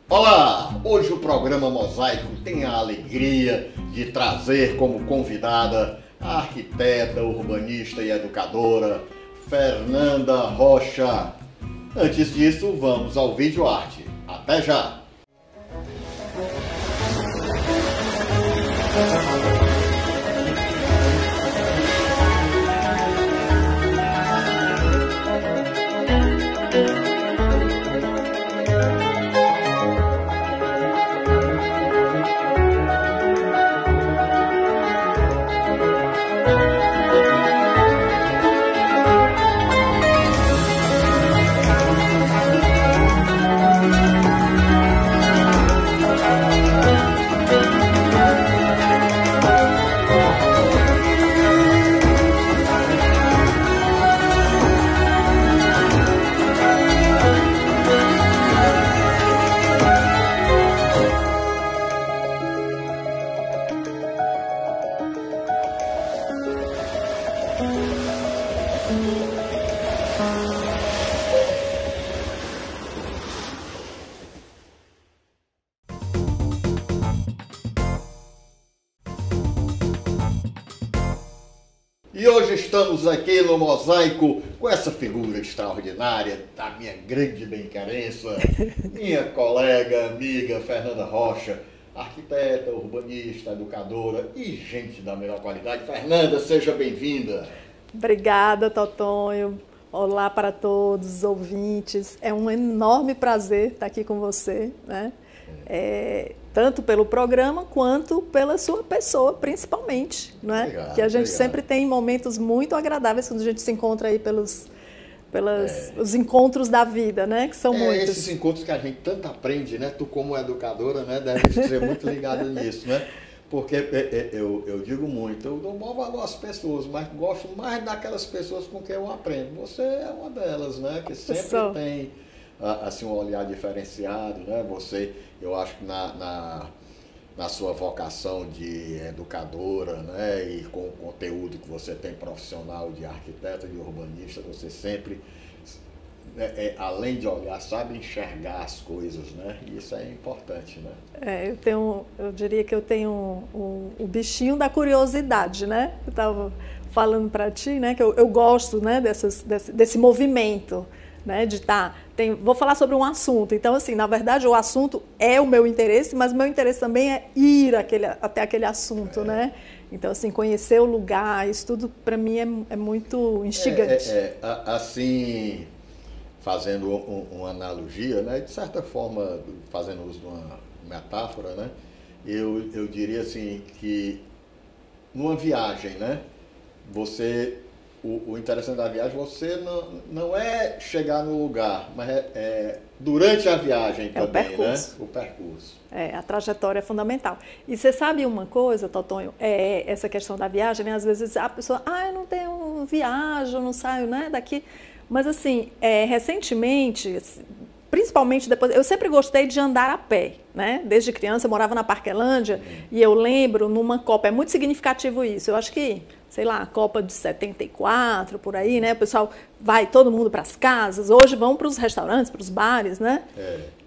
Olá! Hoje o programa Mosaico tem a alegria de trazer como convidada a arquiteta, urbanista e educadora Fernanda Rocha. Antes disso, vamos ao vídeo arte. Até já! E hoje estamos aqui no Mosaico com essa figura extraordinária da minha grande bem-querença, minha colega, amiga Fernanda Rocha, arquiteta, urbanista, educadora e gente da melhor qualidade. Fernanda, seja bem-vinda. Obrigada, Totonho. Olá para todos os ouvintes. É um enorme prazer estar aqui com você, né? Tanto pelo programa quanto pela sua pessoa, principalmente, não é? Obrigado, que a gente sempre tem momentos muito agradáveis quando a gente se encontra aí os encontros da vida, né? Que são muitos. Esses encontros que a gente tanto aprende, né? Tu como educadora, né? Deve ser muito ligada nisso, né? Porque eu digo muito, eu dou maior valor às pessoas, mas gosto mais daquelas pessoas com quem eu aprendo. Você é uma delas, né? Que sempre tem assim, um olhar diferenciado, né? Você, eu acho que na sua vocação de educadora, né? E com o conteúdo que você tem profissional de arquiteta, de urbanista, você sempre, além de olhar, sabe enxergar as coisas, né? E isso é importante, né? Eu diria que eu tenho o bichinho da curiosidade, né? Eu estava falando para ti, né? Que eu gosto, né? Desse movimento, né? De estar... Vou falar sobre um assunto. Então, assim, na verdade, o assunto é o meu interesse, mas o meu interesse também é ir até aquele assunto, né? Então, assim, conhecer o lugar, isso tudo, para mim, é muito instigante. Assim, fazendo uma analogia, né? De certa forma, fazendo uso de uma metáfora, né? Eu diria, assim, que numa viagem, né? O interessante da viagem, você não é chegar no lugar, mas durante a viagem também, o percurso. Né? O percurso. A trajetória é fundamental. E você sabe uma coisa, Totonho? Essa questão da viagem, né? Às vezes a pessoa, eu não tenho viagem, eu não saio, né, daqui. Mas assim, recentemente, principalmente depois, eu sempre gostei de andar a pé, né? Desde criança eu morava na Parquelândia e eu lembro numa Copa, é muito significativo isso, eu acho que, sei lá, a Copa de 74, por aí, né? O pessoal vai todo mundo para as casas, hoje vão para os restaurantes, para os bares, né?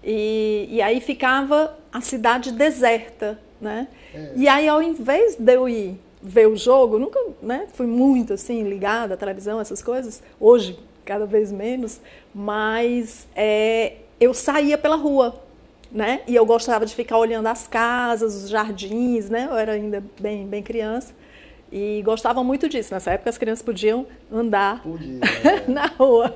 E aí ficava a cidade deserta, né? E aí ao invés de eu ir ver o jogo, eu nunca, né, fui muito assim ligada à televisão, essas coisas, hoje cada vez menos, mas eu saía pela rua, né? E eu gostava de ficar olhando as casas, os jardins, né? Eu era ainda bem criança e gostava muito disso. Nessa época as crianças podiam andar na rua.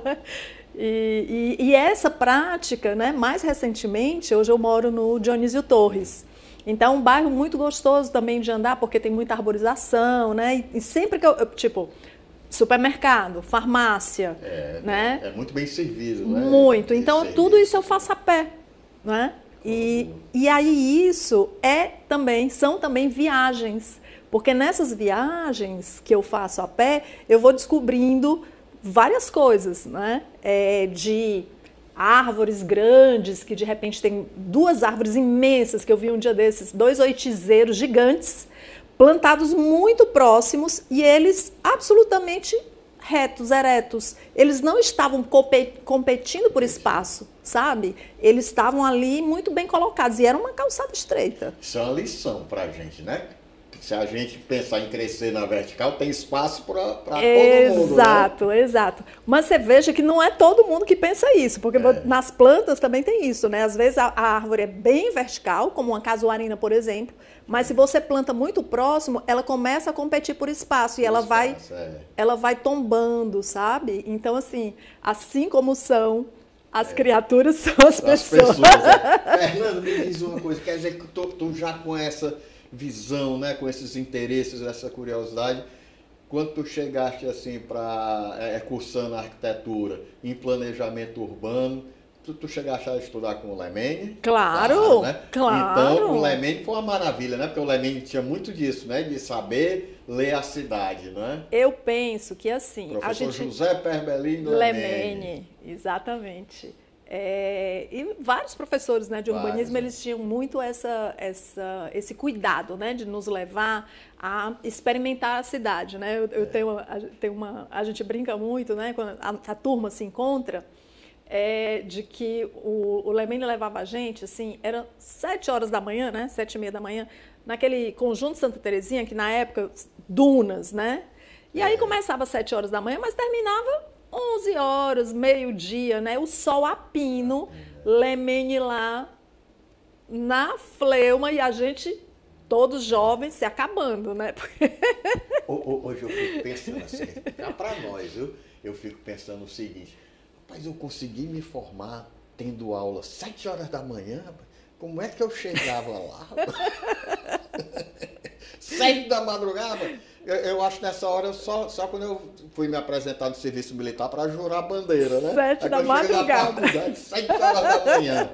E essa prática, né? Mais recentemente, hoje eu moro no Dionísio Torres. Então, um bairro muito gostoso também de andar, porque tem muita arborização, né? E sempre que tipo, supermercado, farmácia, né? É muito bem servido, né? Muito. Então, tudo isso eu faço a pé, né? E aí isso são também viagens, porque nessas viagens que eu faço a pé, eu vou descobrindo várias coisas, né? De árvores grandes, que de repente tem 2 árvores imensas, que eu vi um dia desses, 2 oitizeiros gigantes, plantados muito próximos e eles absolutamente retos, eretos. Eles não estavam competindo por espaço, sabe? Eles estavam ali muito bem colocados e era uma calçada estreita. Isso é uma lição para a gente, né? Se a gente pensar em crescer na vertical, tem espaço para todo mundo. Exato, né? Exato. Mas você veja que não é todo mundo que pensa isso, porque nas plantas também tem isso, né? Às vezes a árvore é bem vertical, como uma casuarina, por exemplo, mas se você planta muito próximo, ela começa a competir por espaço e ela vai tombando, sabe? Então, assim como são as criaturas, são as pessoas. Fernanda, me diz uma coisa, quer dizer que tu já com essa visão, né, com esses interesses, essa curiosidade, quando tu chegaste assim para cursando arquitetura em planejamento urbano, tu chegaste a estudar com o Lemene? Claro, né? Claro. Então o Lemene foi uma maravilha, né? Porque o Lemene tinha muito disso, né? De saber ler a cidade, né? Eu penso que assim... Professor José Perbelino Lemene, exatamente. E vários professores, né, de urbanismo, eles tinham muito esse cuidado, né, de nos levar a experimentar a cidade, né? A gente brinca muito, né, quando a turma se encontra, de que o Lemene levava a gente, assim, era 7 horas da manhã, né, 7h30 da manhã, naquele conjunto Santa Terezinha, que na época, dunas, né? E aí começava às 7 horas da manhã, mas terminava 11 horas, meio-dia, né? O sol a pino, Lemene lá na fleuma e a gente, todos jovens, se acabando, né? Hoje eu fico pensando assim, já para nós, viu? Eu fico pensando o seguinte, rapaz, eu consegui me formar tendo aula 7 horas da manhã, como é que eu chegava lá? 7 da madrugada? Eu acho que nessa hora, só quando eu fui me apresentar no serviço militar para jurar a bandeira, né? 7 da madrugada. 7 horas da manhã.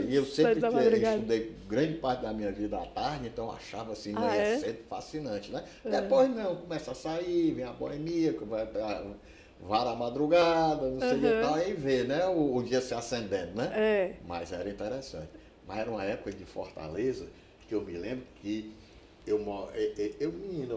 E eu sempre estudei grande parte da minha vida à tarde, então achava assim, cedo, fascinante, né? Depois não, começa a sair, vem a boemia, vara a madrugada, não sei o que tal, aí vê, né? O dia se acendendo, né? Mas era interessante. Mas era uma época de Fortaleza que eu me lembro que eu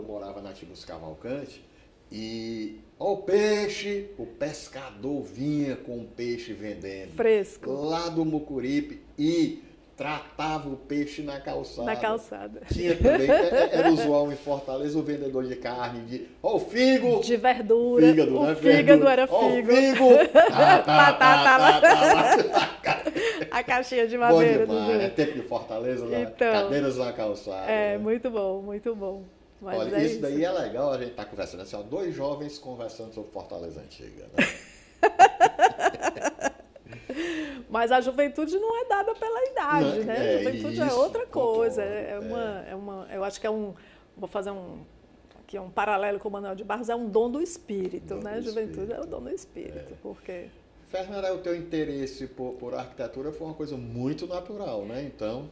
morava na Tibus Cavalcante e o peixe, o pescador vinha com o peixe vendendo. Fresco. Lá do Mucuripe e tratava o peixe na calçada. Na calçada. Tinha também, era usual em Fortaleza, o vendedor de carne, o figo. De verdura. Fígado, o né? Fígado era figo. O figo. A caixinha de madeira. Bom demais, né? Tempo de Fortaleza, então, cadeiras na calçada. Né? Muito bom, muito bom. Mas olha, isso daí é legal, a gente tá conversando assim, ó, 2 jovens conversando sobre Fortaleza Antiga, né? Mas a juventude não é dada pela idade, né? A juventude é outra coisa. Eu acho que vou fazer aqui um paralelo com o Manuel de Barros, é um dom do espírito, né? A juventude é o dom do espírito, porque... Fernanda, o teu interesse por arquitetura foi uma coisa muito natural, né? Então...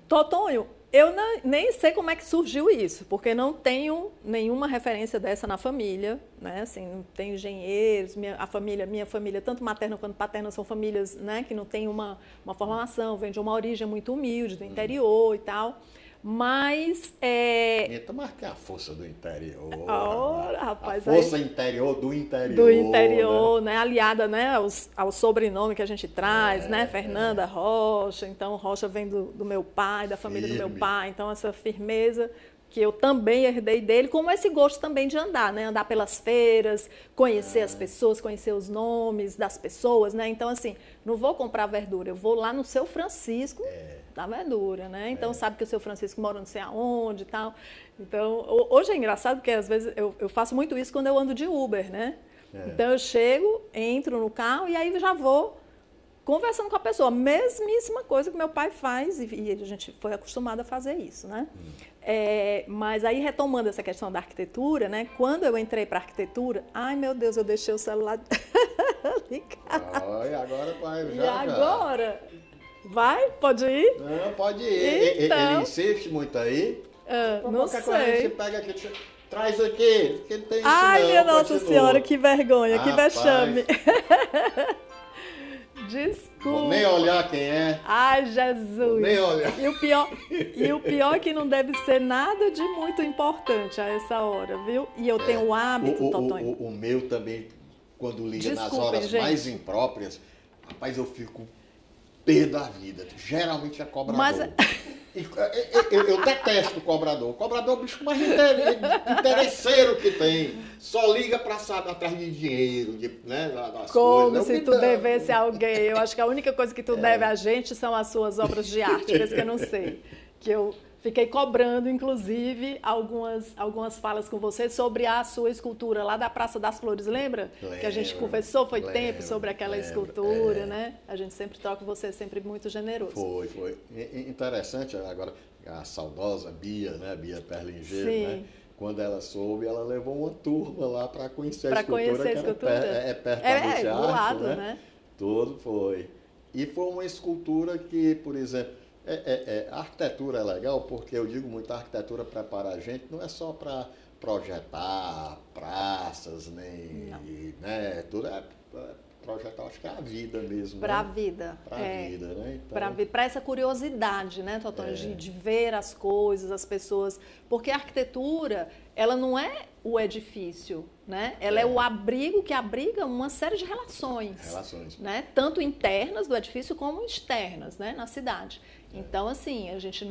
Totonho, eu nem sei como é que surgiu isso, porque não tenho nenhuma referência dessa na família, né? Assim, não tem engenheiros, minha família, tanto materna quanto paterna, são famílias, né, que não têm uma formação, vêm de uma origem muito humilde, do interior e tal. Mas Mas tem a força do interior. Rapaz, a força interior do interior. Do interior, né? Aliada, né, ao sobrenome que a gente traz, né? Fernanda Rocha. Então, Rocha vem do meu pai, da família do meu pai. Então, essa firmeza que eu também herdei dele, como esse gosto também de andar, né? Andar pelas feiras, conhecer as pessoas, conhecer os nomes das pessoas, né? Então, assim, não vou comprar verdura, eu vou lá no Seu Francisco da verdura, né? Então, sabe que o Seu Francisco mora não sei aonde e tal. Então, hoje é engraçado porque, às vezes, eu faço muito isso quando eu ando de Uber, né? Então, eu chego, entro no carro e aí já vou conversando com a pessoa. Mesmíssima coisa que meu pai faz e a gente foi acostumado a fazer isso, né? Mas aí, retomando essa questão da arquitetura, né? Quando eu entrei para a arquitetura, ai, meu Deus, eu deixei o celular ligado. Ai, agora vai, já. E agora? Vai? Pode ir? Não, pode ir. Então... Ele insiste muito aí. Não sei. Coisa a gente pega aqui, traz aqui, que não tem isso. Ai, não, minha Nossa Senhora, que vergonha, que vexame. Desculpa. Vou nem olhar quem é. Ai, Jesus. Vou nem olhar. E o pior é que não deve ser nada de muito importante a essa hora, viu? E eu tenho o hábito, Totonho. O meu também, quando liga nas Desculpem, horas gente. mais impróprias, rapaz, eu fico pé da vida. Geralmente é cobrador. Mas- Eu detesto o cobrador. O cobrador é o bicho mais interesseiro que tem. Só liga pra saber atrás de dinheiro, né, das Como coisas. se tu devesse a alguém. Eu acho que a única coisa que tu deve a gente são as suas obras de arte. Por isso que eu não sei. Que eu fiquei cobrando, inclusive, algumas falas com você sobre a sua escultura lá da Praça das Flores. Lembra? Que a gente conversou, foi tempo, sobre aquela escultura, né? A gente sempre troca, você é sempre muito generoso. Foi. Interessante agora, a saudosa Bia, né? Bia Perlinger, Sim. né? Quando ela soube, ela levou uma turma lá para conhecer a Pra escultura. conhecer a que escultura. É perto da do Multiarte, lado, né? né? Tudo foi. E foi uma escultura que, por exemplo, a arquitetura é legal, porque eu digo muito, a arquitetura prepara a gente, não é só para projetar praças, nem, né, tudo é projetar, acho que é a vida mesmo. Para a né? vida. Para a vida, né? Para essa curiosidade, né, Totônio, de ver as coisas, as pessoas. Porque a arquitetura, ela não é o edifício, né? Ela é o abrigo que abriga uma série de relações. Né? Tanto internas do edifício como externas, né, na cidade. Então, assim, a gente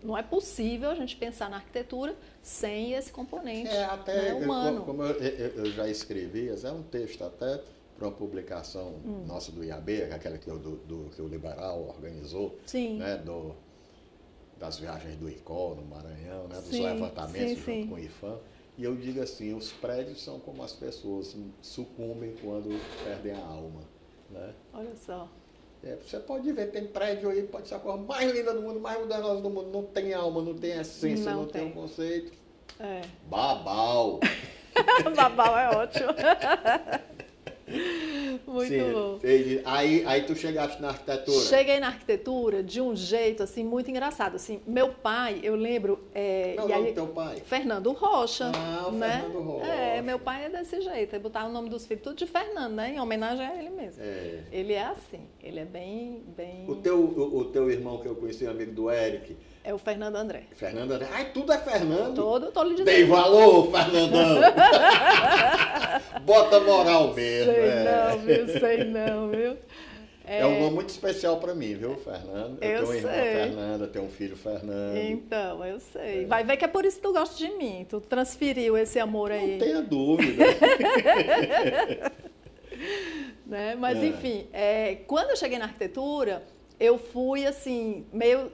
não é possível a gente pensar na arquitetura sem esse componente até humano. Como eu já escrevi, é um texto até para uma publicação nossa do IAB, aquela que o Liberal organizou, Sim. né, das viagens do ICO no Maranhão, né, dos levantamentos junto com o IFAM. E eu digo assim, os prédios são como as pessoas sucumbem quando perdem a alma. Né? Olha só. Você pode ver, tem prédio aí, pode ser a coisa mais linda do mundo, mais modernosa do mundo, não tem alma, não tem essência, não tem um conceito. Babau. Babau é ótimo. Muito bom. Aí tu chegaste na arquitetura. Cheguei na arquitetura de um jeito assim muito engraçado. Assim, meu pai, eu lembro. Qual é o nome do teu pai? Fernando Rocha. Né? Fernando Rocha. Meu pai é desse jeito. Ele botava o nome dos filhos tudo de Fernando, né? Em homenagem a ele mesmo. Ele é assim. Ele é bem. O teu irmão que eu conheci, amigo do Eric. É o Fernando André. Fernando André. Ai, tudo é Fernando. Tô lhe dizendo. Dei valor, Fernandão. Bota moral mesmo. Sei não, viu? É um nome muito especial para mim, viu, Fernando? Eu tenho uma irmã Fernanda, tenho um filho Fernando. Então, eu sei. Vai ver que é por isso que tu gosta de mim. Tu transferiu esse amor aí. Não tenha dúvida. Né? Mas, enfim, quando eu cheguei na arquitetura, eu fui, assim, meio...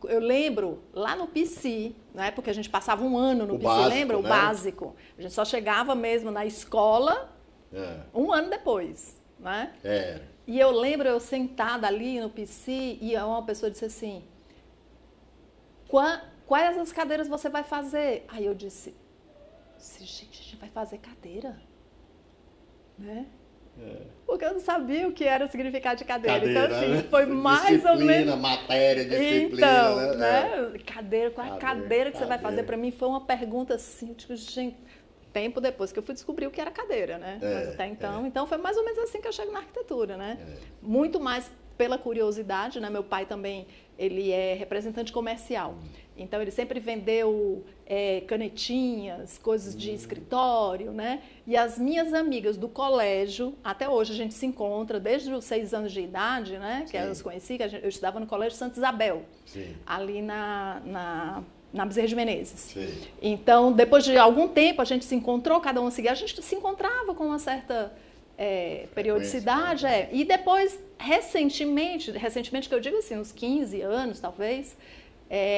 Eu lembro, lá no PC, né, porque a gente passava um ano no PC, básico, lembra? né? O básico. A gente só chegava mesmo na escola um ano depois, né? E eu lembro eu sentada ali no PC e uma pessoa disse assim, quais as cadeiras você vai fazer? Aí eu disse, gente, a gente vai fazer cadeira? Né? Porque eu não sabia o que era o significado de cadeira. Então, assim, né? Foi mais ou menos... Matéria, disciplina, então, né? Cadeira, qual é a cadeira que você vai fazer? Para mim foi uma pergunta assim, eu digo, gente, tempo depois que eu fui descobrir o que era cadeira, né? Mas até então, então foi mais ou menos assim que eu chego na arquitetura, né? Muito mais pela curiosidade, né? Meu pai também, ele é representante comercial. Então, ele sempre vendeu canetinhas, coisas de escritório, né? E as minhas amigas do colégio, até hoje a gente se encontra, desde os 6 anos de idade, né? Que eu as conheci, que eu estudava no Colégio Santa Isabel, ali na Bezerra de Menezes. Então, depois de algum tempo, a gente se encontrou, cada um seguia, a gente se encontrava com uma certa... periodicidade, e depois, recentemente que eu digo assim, uns 15 anos, talvez,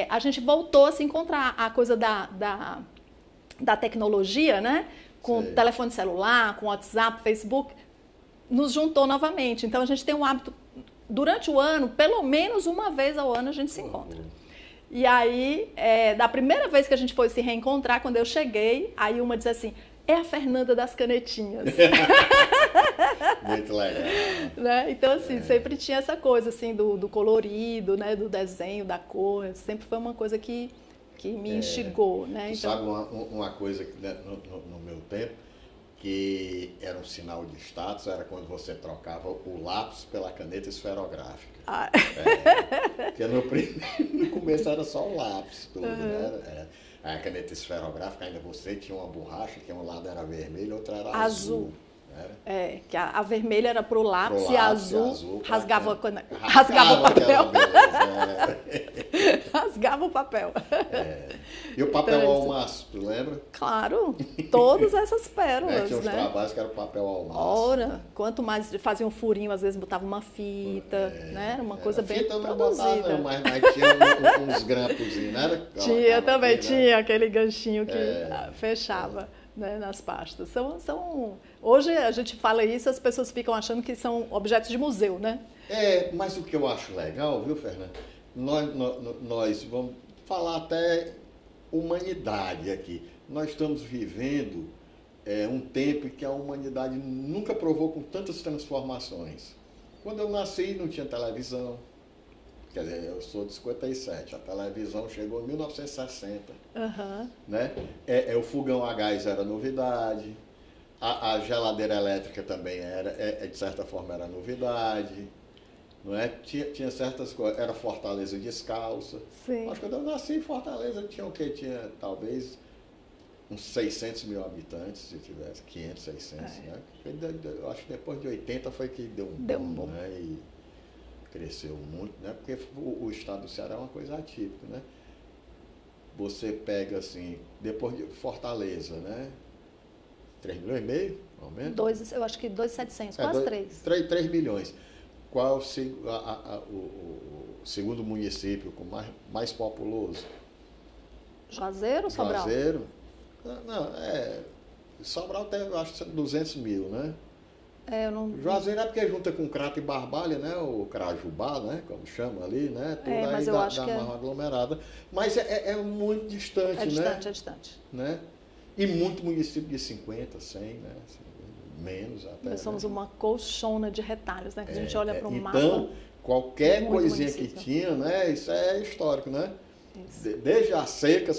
a gente voltou a se encontrar, a coisa da tecnologia, né, com telefone celular, com WhatsApp, Facebook, nos juntou novamente. Então, a gente tem um hábito, durante o ano, pelo menos uma vez ao ano, a gente se encontra. E aí, da primeira vez que a gente foi se reencontrar, quando eu cheguei, aí uma disse assim, é a Fernanda das canetinhas. Muito legal. Né? Então, assim, sempre tinha essa coisa, assim, do colorido, né? Do desenho, da cor. Sempre foi uma coisa que me instigou, né? Então... Sabe uma coisa que, né, no meu tempo, que era um sinal de status, era quando você trocava o lápis pela caneta esferográfica. Ah. Porque no começo era só o lápis, tudo, né? A caneta esferográfica ainda você tinha uma borracha, que um lado era vermelho, outro era azul. Que a vermelha era pro lápis e a azul rasgava o papel. Rasgava o papel. E o papel então, almaço, tu lembra? Claro, todas essas pérolas. Tinha uns trabalhos que era o papel almaço. Ora, quanto mais fazia um furinho, às vezes botava uma fita, né? Era uma coisa bem produzida. Não botava, não, mas tinha uns grampozinhos, né? Tinha também, tinha aquele ganchinho que fechava. Né, nas pastas. Hoje a gente fala isso, as pessoas ficam achando que são objetos de museu, né? Mas o que eu acho legal, viu, Fernanda? Nós vamos falar até humanidade aqui. Nós estamos vivendo um tempo em que a humanidade nunca provou com tantas transformações. Quando eu nasci não tinha televisão. Quer dizer, eu sou de 57, a televisão chegou em 1960. Né? O fogão a gás era novidade, a geladeira elétrica também era, de certa forma, era novidade. Não é? Tinha certas coisas, era Fortaleza descalça. Sim. Mas quando eu nasci em Fortaleza, tinha o quê? Tinha talvez uns 600 mil habitantes, se tivesse 500, 600. Né? Eu acho que depois de 80 foi que deu um boom. Né? E cresceu muito, né? Porque o estado do Ceará é uma coisa atípica, né? Você pega assim, depois de Fortaleza, né? 3 milhões e meio, ao menos? Eu acho que 2.700, quase 3. 3 milhões. Qual o segundo município com mais populoso? Juazeiro ou Sobral? Juazeiro. Não, Sobral tem, eu acho, 200 mil, né? Juazeiro é porque junta com Crato e Barbalha, né? O Crajubá, né? Como chama ali, né? Tudo aí mas eu acho que mais aglomerada. Mas é muito distante, né? É distante. Né? E muito município de 50, 100, né? Menos até. Nós somos uma colchona de retalhos, né? Que a gente olha para o mapa. Então, qualquer coisinha que tinha, né? Isso é histórico, né? Desde a seca,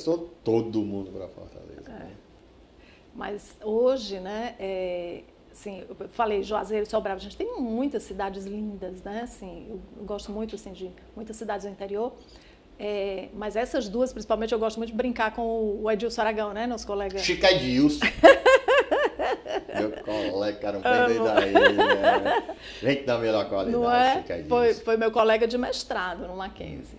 todo mundo para Fortaleza. Né? Mas hoje, né? Assim, eu falei Juazeiro e Sobral, a gente tem muitas cidades lindas, né? Assim, eu gosto muito assim, de muitas cidades do interior, mas essas duas, principalmente, eu gosto muito de brincar com o Edilson Aragão, né? Nosso colega. Chica Edilson. Meu colega, cara, bem daí, né? Gente da melhor qualidade, Chica Edilson. Foi meu colega de mestrado no Mackenzie.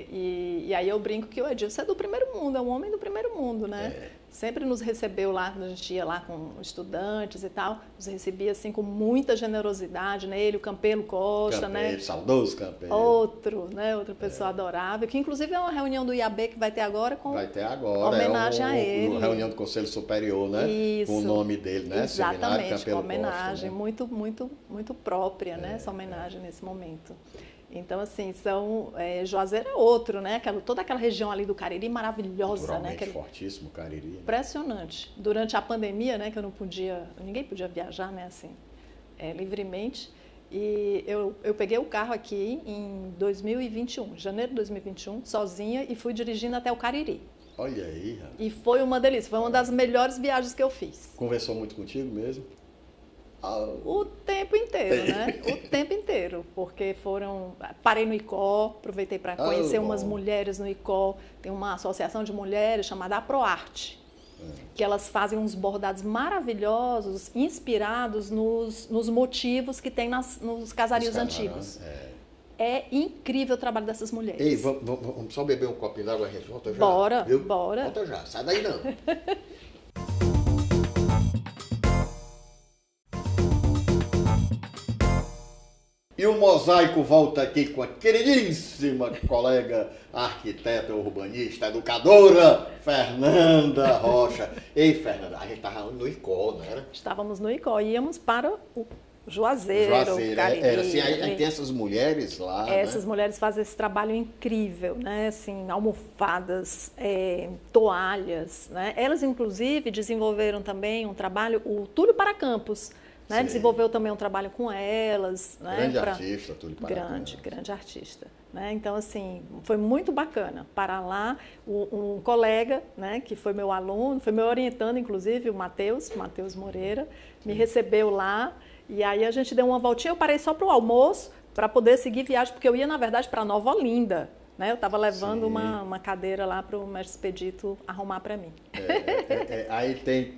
E aí eu brinco que o Edilson é do primeiro mundo, é um homem do primeiro mundo, né? Sempre nos recebeu lá, quando a gente ia lá com estudantes e tal, nos recebia assim com muita generosidade, né? Ele, o Campelo Costa, né? Saudoso Campelo. Outra pessoa adorável, que inclusive é uma reunião do IAB que vai ter agora com homenagem a ele. Uma reunião do Conselho Superior, né? Isso. Com o nome dele, né? Exatamente, Campelo com homenagem, Costa, né? muito própria, né? Essa homenagem nesse momento. Então, assim, Juazeiro é outro, né? Toda aquela região ali do Cariri maravilhosa, né? Fortíssimo Cariri. Né? Impressionante. Durante a pandemia, né? Que ninguém podia viajar, né? Assim, livremente. E eu peguei o carro aqui em 2021, janeiro de 2021, sozinha e fui dirigindo até o Cariri. Olha aí, rapaz. E foi uma delícia, foi uma das melhores viagens que eu fiz. Conversou muito contigo mesmo? O tempo inteiro, né? O tempo inteiro, porque parei no ICO, aproveitei para conhecer umas mulheres no ICO, tem uma associação de mulheres chamada Aproarte, que elas fazem uns bordados maravilhosos, inspirados nos motivos que tem nos casarios antigos. É incrível o trabalho dessas mulheres. Ei, vamos só beber um copinho d'água, a gente volta já. Bora, viu? bora. Volta já, sai daí não. E o Mosaico volta aqui com a queridíssima colega arquiteta, urbanista, educadora, Fernanda Rocha. Ei, Fernanda, a gente estava no ICO, não era? Estávamos no ICO, íamos para o Juazeiro, Cariri. Assim, aí tem essas mulheres lá, Essas né? mulheres fazem esse trabalho incrível, né? Assim, almofadas, toalhas, né? Elas, inclusive, desenvolveram também um trabalho, o Túlio para Campos, né? Desenvolveu também um trabalho com elas. Grande artista, Túlio para Campos. Grande artista. né? Então, assim, foi muito bacana. Para lá, um colega, né, que foi meu aluno, foi meu orientando, inclusive, o Matheus Moreira, me recebeu lá. E aí a gente deu uma voltinha, eu parei só para o almoço, para poder seguir viagem, porque eu ia, na verdade, para Nova Olinda. Né? Eu estava levando uma cadeira lá para o mestre Expedito arrumar para mim. Aí tem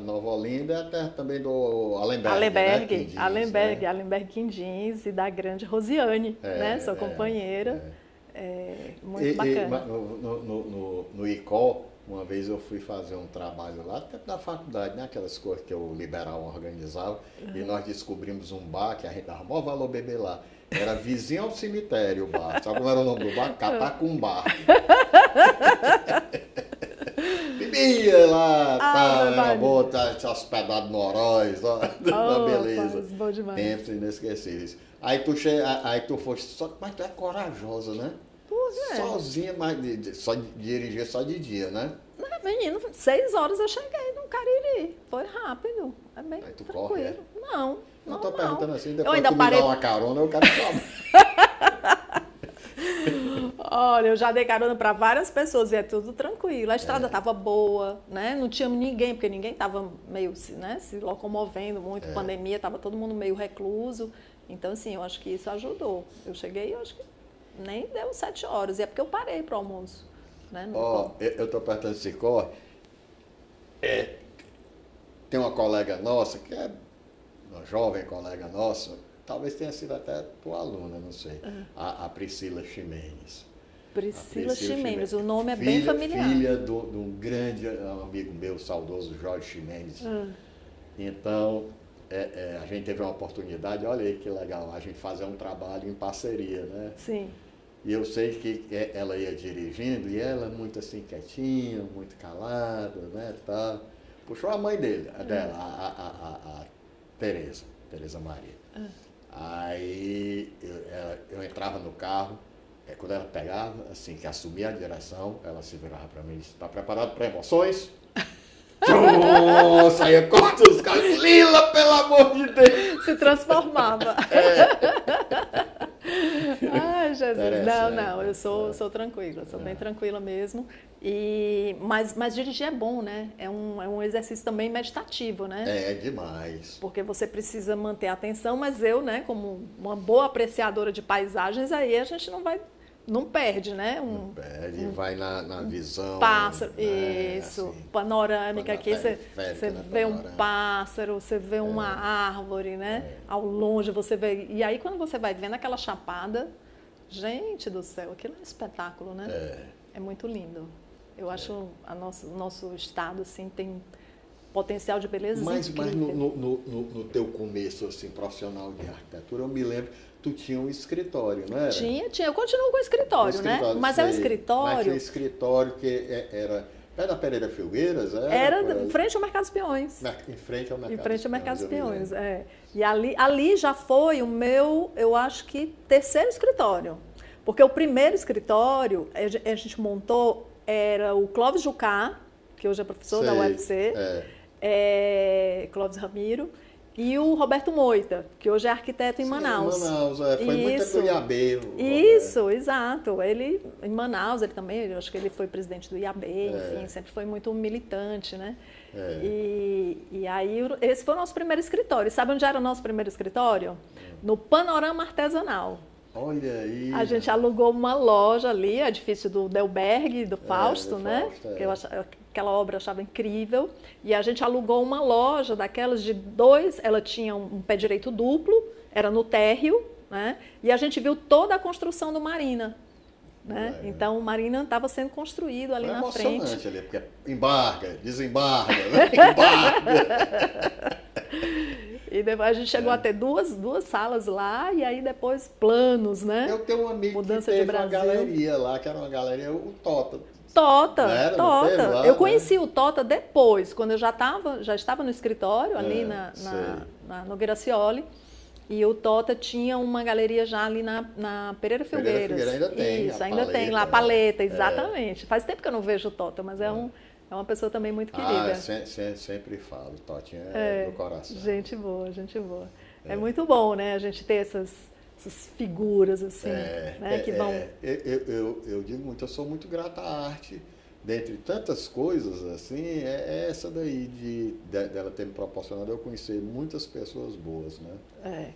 Nova Olinda, a terra também do Allenberg. Allenberg Quindins e da grande Rosiane, né? Sua companheira. Muito bacana. No ICOL, uma vez eu fui fazer um trabalho lá, até da faculdade, né? Aquelas coisas que o Liberal organizava, e nós descobrimos um bar que a gente dava maior valor beber lá. Era vizinho ao cemitério o bar. Sabe como era o nome do bar? Catacumbar. Bebia lá, era bom, tá hospedado no Oroz, uma beleza. Bom demais. Tempos inesquecíveis. Aí tu foste, mas tu é corajosa, né? Sozinha, mas só dirigir só de dia, né? Menino, 6 horas eu cheguei no Cariri. Foi rápido. É bem aí tu tranquilo. Corre, Não. Eu tô perguntando assim, depois eu ainda tu me parei... dá uma carona, eu quero saber. Olha, eu já dei carona para várias pessoas e é tudo tranquilo. A estrada estava boa, né? Não tinha ninguém, porque ninguém estava meio, né, se locomovendo muito. Pandemia, estava todo mundo meio recluso. Então, assim, eu acho que isso ajudou. Eu cheguei, eu acho que nem deu 7 horas. E é porque eu parei para o almoço. Né? Eu tô perguntando se corre. Tem uma colega nossa, que é uma jovem colega nossa, talvez tenha sido até tua aluna, não sei, a Priscila Ximenes. Priscila Ximenes, o nome é bem familiar. Filha de um grande amigo meu, saudoso Jorge Ximenes. Então, a gente teve uma oportunidade, olha aí que legal, a gente fazer um trabalho em parceria, né? Sim. E eu sei que ela ia dirigindo e ela muito assim quietinha, muito calada, né, tá. Puxou a mãe dela, a Tereza Maria. Aí eu entrava no carro, quando ela pegava, assim, que assumia a direção, ela se virava para mim e disse, está preparado para emoções? Saía contra os carros, Lila, pelo amor de Deus! Se transformava. Ai, Jesus, não, eu sou tranquila, sou bem tranquila mesmo. Mas dirigir é bom, né? É um exercício também meditativo, né? É demais. Porque você precisa manter a atenção, mas eu, né, como uma boa apreciadora de paisagens, aí a gente não perde, né? Não perde, vai na visão. Pássaro, né? Isso, assim, panorâmica aqui, você vê um panorâmica. pássaro, você vê uma árvore, né? Ao longe você vê. E aí quando você vai vendo aquela chapada, gente do céu, aquilo é um espetáculo, né? É muito lindo. Eu acho o nosso estado assim tem potencial de beleza incrível. Mas no teu começo assim profissional de arquitetura, eu me lembro, tu tinha um escritório, não era? Tinha. Eu continuo com o escritório, né? Mas é um escritório... Mas tinha um escritório que era... É da Pereira Filgueiras? Era em frente ao Mercado dos Peões. Em frente ao Mercado dos Peões. Em frente ao Mercado dos Peões, E ali já foi o meu, eu acho que, terceiro escritório. Porque o primeiro escritório, a gente montou, era o Clóvis Jucá, que hoje é professor da UFC, Clóvis Ramiro, e o Roberto Moita, que hoje é arquiteto em Manaus. Em Manaus, foi muito tempo do IAB. Isso, exato. Ele, em Manaus, ele também, eu acho que ele foi presidente do IAB, enfim, sempre foi muito militante, né? E aí, esse foi o nosso primeiro escritório. Sabe onde era o nosso primeiro escritório? No Panorama Artesanal. Olha aí. A gente alugou uma loja ali, edifício do Delberg, do Fausto, né? Aquela obra eu achava incrível. E a gente alugou uma loja daquelas de 2, ela tinha um pé direito duplo, era no térreo, né? E a gente viu toda a construção do Marina. Né? Então o Marina estava sendo construído ali na frente. É emocionante ali, porque embarga, desembarga, embarga. E depois a gente chegou a ter duas salas lá, e aí depois planos, né? Eu tenho um amigo Mudança que teve de Brasil. uma galeria lá, que era uma galeria, o Tota. Tota. Lá, eu conheci o Tota depois, quando eu já estava no escritório, ali na Nogueira Scioli, e o Tota tinha uma galeria já ali na Pereira Filgueiras. Ainda tem. Isso, ainda tem lá, a Paleta, exatamente. Faz tempo que eu não vejo o Tota, mas é uma pessoa também muito querida. Sempre falo, Totinha é do coração. Gente boa, gente boa. É muito bom, né, a gente ter essas figuras assim, né, que vão... Eu digo muito, eu sou muito grato à arte, dentre tantas coisas, assim, é essa daí dela ter me proporcionado eu conhecer muitas pessoas boas, né?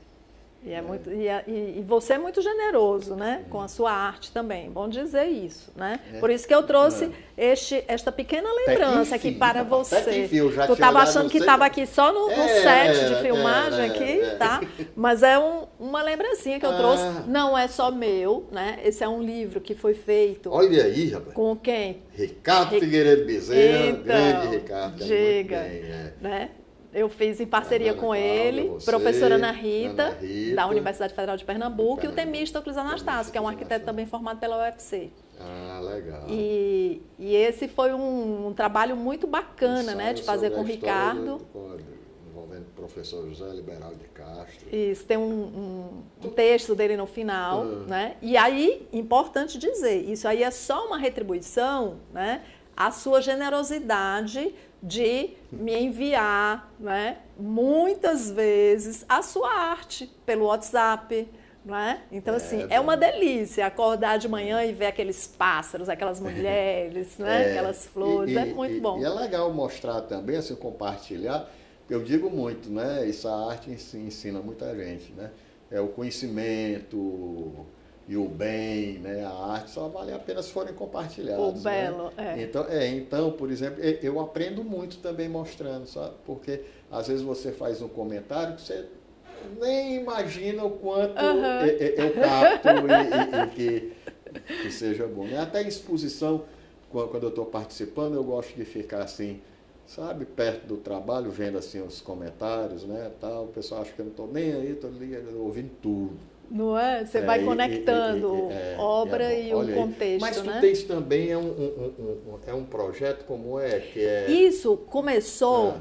E você é muito generoso, né? Com a sua arte também. Bom dizer isso, né? Por isso que eu trouxe esta pequena lembrança aqui para você. Tu estava achando que estava aqui só no set de filmagem aqui, tá? Mas é uma lembrancinha que eu trouxe. Não é só meu, né? Esse é um livro que foi feito. Olha aí, rapaz. Com quem? Ricardo Figueiredo Bezerra, então, grande Ricardo. Diga, né? Eu fiz em parceria com ele, professora Ana Rita, da Universidade Federal de Pernambuco, e o Temístocles Anastácio, que é um arquiteto também formado pela UFC. Ah, legal. E esse foi um trabalho muito bacana, né, de fazer com o Ricardo. Envolvendo o professor José Liberal de Castro. Isso, tem um texto dele no final, né? E aí, importante dizer, isso aí é só uma retribuição, né, à sua generosidade de me enviar, né, muitas vezes a sua arte pelo WhatsApp, né? Então, assim, é uma delícia acordar de manhã e ver aqueles pássaros, aquelas mulheres, né, aquelas flores, é muito bom. E é legal mostrar também, assim, compartilhar, eu digo muito, né, essa arte ensina muita gente, né, é o conhecimento e o bem, né, a arte só vale a pena se forem compartilhados. O belo, né? Então, por exemplo, eu aprendo muito também mostrando, sabe? Porque às vezes você faz um comentário que você nem imagina o quanto eu capto e que seja bom. Né? Até em exposição, quando eu estou participando, eu gosto de ficar assim, sabe, perto do trabalho, vendo assim os comentários, né, tal. O pessoal acha que eu não estou nem aí, estou ouvindo tudo. Não é? Você vai conectando obra e o contexto, mas tu né? tens também um projeto como que é... Isso começou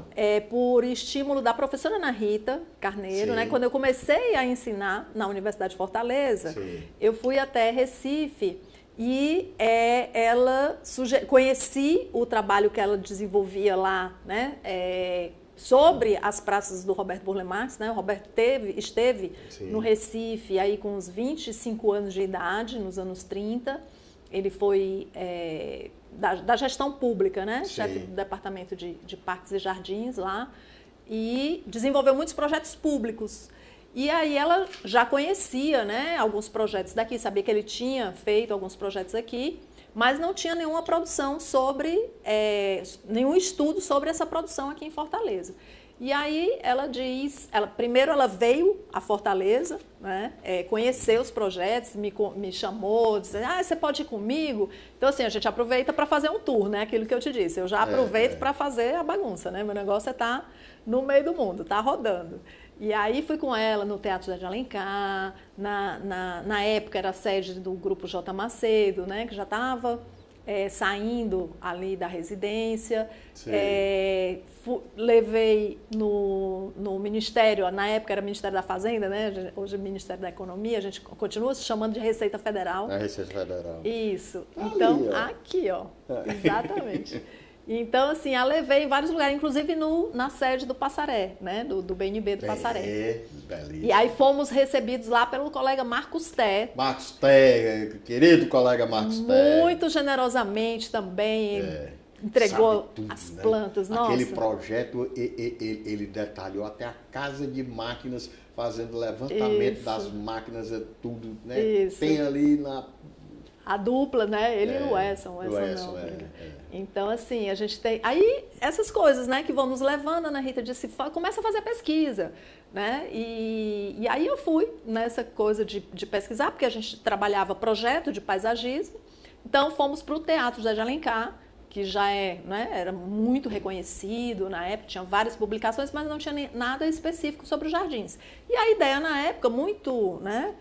por estímulo da professora Ana Rita Carneiro, né? Quando eu comecei a ensinar na Universidade de Fortaleza, eu fui até Recife e conheci o trabalho que ela desenvolvia lá, né? Sobre as praças do Roberto Burle Marx, né? O Roberto esteve no Recife aí com uns 25 anos de idade, nos anos 30. Ele foi da gestão pública, né? Chefe do departamento de parques e jardins lá, e desenvolveu muitos projetos públicos. E aí ela já conhecia, né, alguns projetos daqui, sabia que ele tinha feito alguns projetos aqui, mas não tinha nenhuma produção nenhum estudo sobre essa produção aqui em Fortaleza. E aí ela primeiro ela veio a Fortaleza, né, conhecer os projetos, me chamou, disse, você pode ir comigo? Então, assim, a gente aproveita para fazer um tour, né, aquilo que eu te disse. Eu já aproveito para fazer a bagunça, né, meu negócio é estar no meio do mundo, tá rodando. E aí fui com ela no Teatro José de Alencar, na época era a sede do Grupo J. Macedo, né, que já estava saindo ali da residência. Levei no Ministério, na época era Ministério da Fazenda, né, hoje é Ministério da Economia, a gente continua se chamando de Receita Federal. É Receita Federal. Isso. Então, aqui, ó, exatamente. Então, assim, a levei em vários lugares, inclusive na sede do Passaré, né? Do BNB do Passaré. Belíssimo. E aí fomos recebidos lá pelo colega Marcos Té. Marcos Té, querido colega Marcos Té. Muito generosamente também entregou tudo, as plantas. Né? Aquele projeto, ele detalhou até a casa de máquinas, fazendo levantamento das máquinas, tudo, né? Isso. Tem ali a dupla, né? Ele e o Wesson não. Então, assim, a gente tem... Aí, essas coisas, né, que vão nos levando, a Ana Rita disse, começa a fazer pesquisa, né? E aí eu fui nessa coisa de pesquisar, porque a gente trabalhava projeto de paisagismo. Então, fomos para o Teatro José de Alencar, que já né, era muito reconhecido na época, tinha várias publicações, mas não tinha nada específico sobre os jardins. E a ideia, na época, muito, né,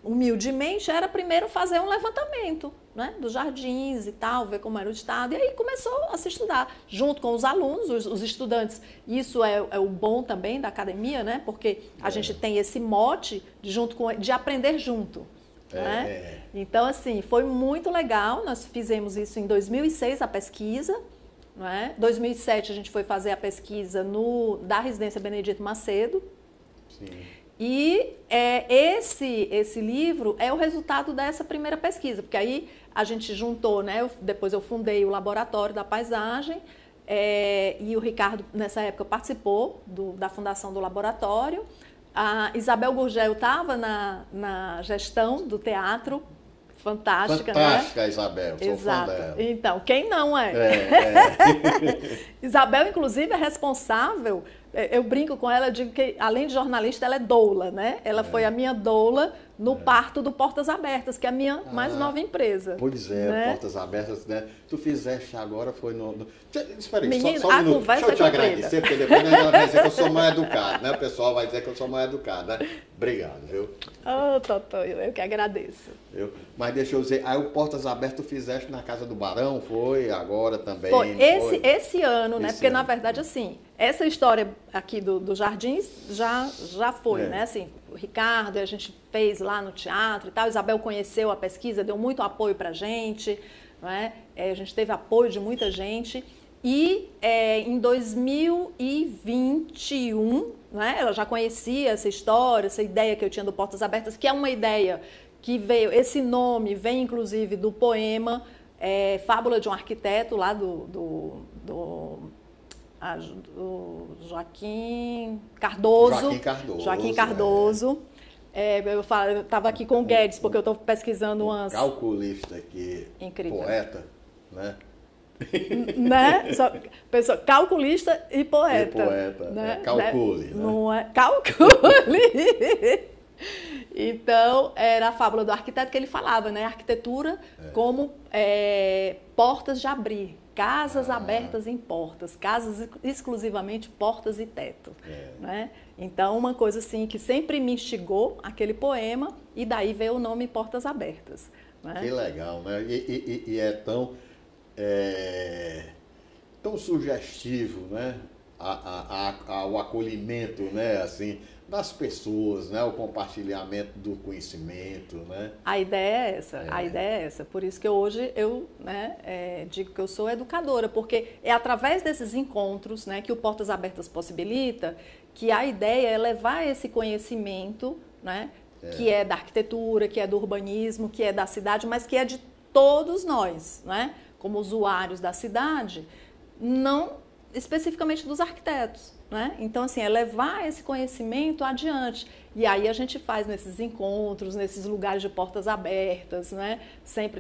humildemente, era primeiro fazer um levantamento, né, dos jardins e tal, ver como era o estado. E aí começou a se estudar, junto com os alunos, os estudantes. Isso é o bom também da academia, né, porque a gente tem esse mote de aprender junto. Né? Então, assim, foi muito legal. Nós fizemos isso em 2006, a pesquisa. Né? Em 2007, a gente foi fazer a pesquisa da Residência Benedito Macedo. Sim. E esse livro é o resultado dessa primeira pesquisa, porque aí a gente juntou, né? Depois eu fundei o Laboratório da Paisagem, e o Ricardo, nessa época, participou da fundação do laboratório. A Isabel Gurgel estava na gestão do teatro, fantástica, Fantástica, né? Isabel, sou Exato. fã dela. Então, quem não é? Isabel, inclusive, é responsável, eu brinco com ela, digo que, além de jornalista, ela é doula, né? Ela foi a minha doula no parto do Portas Abertas, que é a minha mais nova empresa. Pois é, né? Portas Abertas, né? Tu fizeste agora, foi Espera aí, Menino, só um minuto. conversa Deixa eu te é comprida. agradecer, porque depois ela vai dizer que eu sou mal educado, né? O pessoal vai dizer que eu sou mal educado, né? Obrigado, viu? Ô, Totonho, eu que agradeço. Mas deixa eu dizer, aí o Portas Abertas tu fizeste na Casa do Barão, foi agora também? Foi esse ano, né? Esse Porque, ano. na verdade, assim, essa história aqui do Jardins já foi, né? Assim, o Ricardo, a gente fez lá no teatro e tal, Isabel conheceu a pesquisa, deu muito apoio pra gente, né? A gente teve apoio de muita gente. E em 2021, né, ela já conhecia essa história, essa ideia que eu tinha do Portas Abertas, que é uma ideia que veio, esse nome vem inclusive do poema Fábula de um Arquiteto, lá do Joaquim Cardoso. Joaquim Cardoso. Eu estava aqui com o Guedes, porque eu estou pesquisando umas... Calculista aqui, Incrível. Poeta, né? Né? Pessoa, calculista e poeta. E poeta, né? calcule. Né? Não é? Calcule! Então, era a fábula do arquiteto que ele falava, né? Arquitetura como portas de abrir, casas abertas em portas, casas exclusivamente portas e teto. Né? Então, uma coisa assim que sempre me instigou aquele poema, e daí veio o nome Portas Abertas. Né? Que legal, né? E é tão sugestivo, né? O acolhimento, né? Assim, das pessoas, né? O compartilhamento do conhecimento, né? A ideia é essa, a ideia é essa. Por isso que hoje eu digo que eu sou educadora, porque é através desses encontros, né, que o Portas Abertas possibilita, que a ideia é levar esse conhecimento, né, que é da arquitetura, que é do urbanismo, que é da cidade, mas que é de todos nós, né, como usuários da cidade, não especificamente dos arquitetos. Né? Então, assim, é levar esse conhecimento adiante. E aí a gente faz nesses encontros, nesses lugares de portas abertas, né?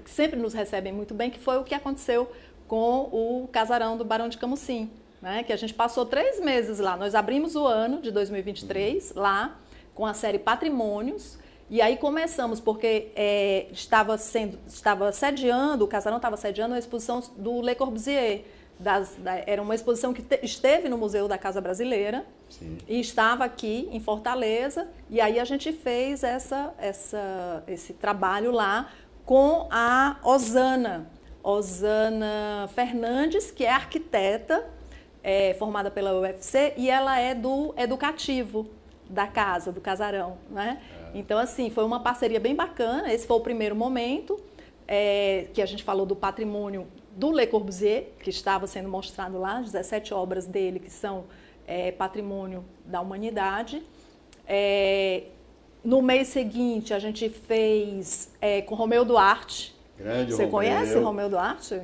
Que sempre nos recebem muito bem, que foi o que aconteceu com o casarão do Barão de Camusim, né? Que a gente passou 3 meses lá. Nós abrimos o ano de 2023 lá, com a série Patrimônios, e aí começamos, porque o casarão estava sediando a exposição do Le Corbusier. Era uma exposição que esteve no Museu da Casa Brasileira. Sim. E estava aqui em Fortaleza, e aí a gente fez esse trabalho lá com a Osana Fernandes, que é arquiteta, formada pela UFC, e ela é do educativo da casa, do casarão. Né? Então, assim, foi uma parceria bem bacana. Esse foi o primeiro momento que a gente falou do patrimônio do Le Corbusier, que estava sendo mostrado lá, 17 obras dele que são patrimônio da humanidade. No mês seguinte, a gente fez com Romeu Duarte. Grande Você Romeu. conhece Romeu Duarte?